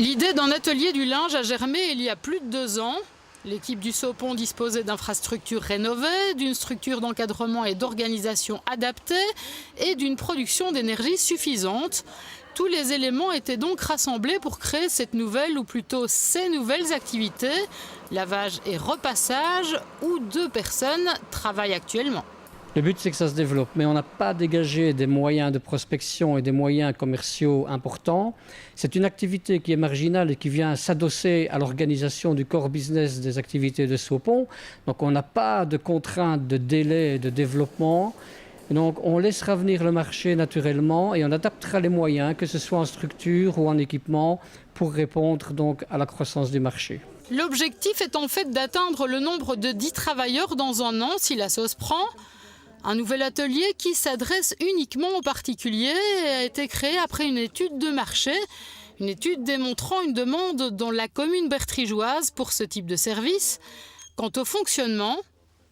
L'idée d'un atelier du linge a germé il y a plus de 2 ans. L'équipe du Sopon disposait d'infrastructures rénovées, d'une structure d'encadrement et d'organisation adaptée et d'une production d'énergie suffisante. Tous les éléments étaient donc rassemblés pour créer cette nouvelle, ou plutôt ces nouvelles activités, lavage et repassage, où 2 personnes travaillent actuellement. Le but, c'est que ça se développe, mais on n'a pas dégagé des moyens de prospection et des moyens commerciaux importants. C'est une activité qui est marginale et qui vient s'adosser à l'organisation du core business des activités de Sopon. Donc on n'a pas de contraintes de délai et de développement. Donc on laissera venir le marché naturellement et on adaptera les moyens, que ce soit en structure ou en équipement, pour répondre donc à la croissance du marché. L'objectif est en fait d'atteindre le nombre de 10 travailleurs dans un an si la sauce prend. Un nouvel atelier qui s'adresse uniquement aux particuliers a été créé après une étude de marché. Une étude démontrant une demande dans la commune bertrigeoise pour ce type de service. Quant au fonctionnement,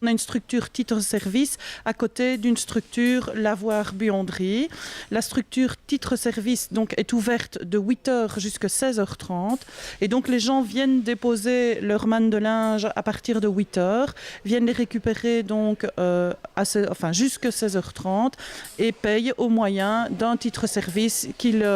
on a une structure titre-service à côté d'une structure lavoir-buanderie. La structure titre-service donc, est ouverte de 8h jusqu'à 16h30. Et donc les gens viennent déposer leur manne de linge à partir de 8h, viennent les récupérer donc, jusqu'à 16h30 et payent au moyen d'un titre-service qu'ils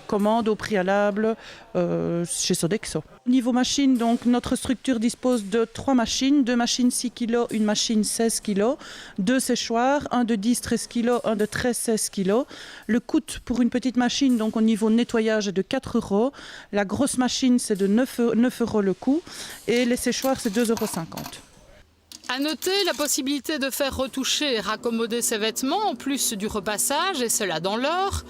commandent au préalable chez Sodexo. Au niveau machine, donc, notre structure dispose de 3 machines, 2 machines 6 kg, une machine 16 kg, 2 séchoirs, un de 10-13 kg, un de 13-16 kg. Le coût pour une petite machine, donc au niveau nettoyage, est de 4 €. La grosse machine, c'est de 9 € le coût. Et les séchoirs, c'est 2,50 €. À noter la possibilité de faire retoucher et raccommoder ses vêtements en plus du repassage, et cela dans l'heure.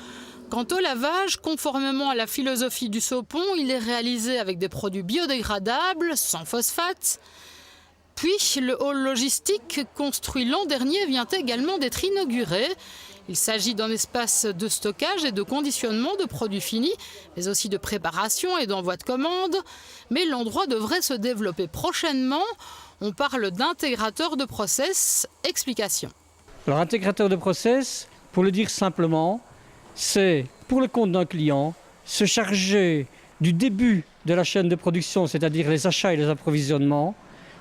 Quant au lavage, conformément à la philosophie du Sopon, il est réalisé avec des produits biodégradables, sans phosphate. Puis, le hall logistique construit l'an dernier vient également d'être inauguré. Il s'agit d'un espace de stockage et de conditionnement de produits finis, mais aussi de préparation et d'envoi de commandes. Mais l'endroit devrait se développer prochainement. On parle d'intégrateur de process. Explication. Alors, intégrateur de process, pour le dire simplement, c'est pour le compte d'un client se charger du début de la chaîne de production, c'est-à-dire les achats et les approvisionnements.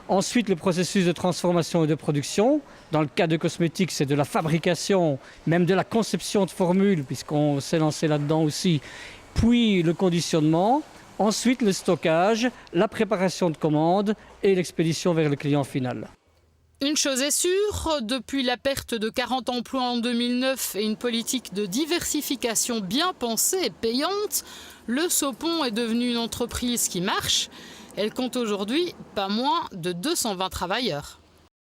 Ensuite, le processus de transformation et de production. Dans le cas de cosmétiques, c'est de la fabrication, même de la conception de formules, puisqu'on s'est lancé là-dedans aussi. Puis le conditionnement. Ensuite, le stockage, la préparation de commandes et l'expédition vers le client final. Une chose est sûre, depuis la perte de 40 emplois en 2009 et une politique de diversification bien pensée et payante, le Sopon est devenu une entreprise qui marche. Elle compte aujourd'hui pas moins de 220 travailleurs.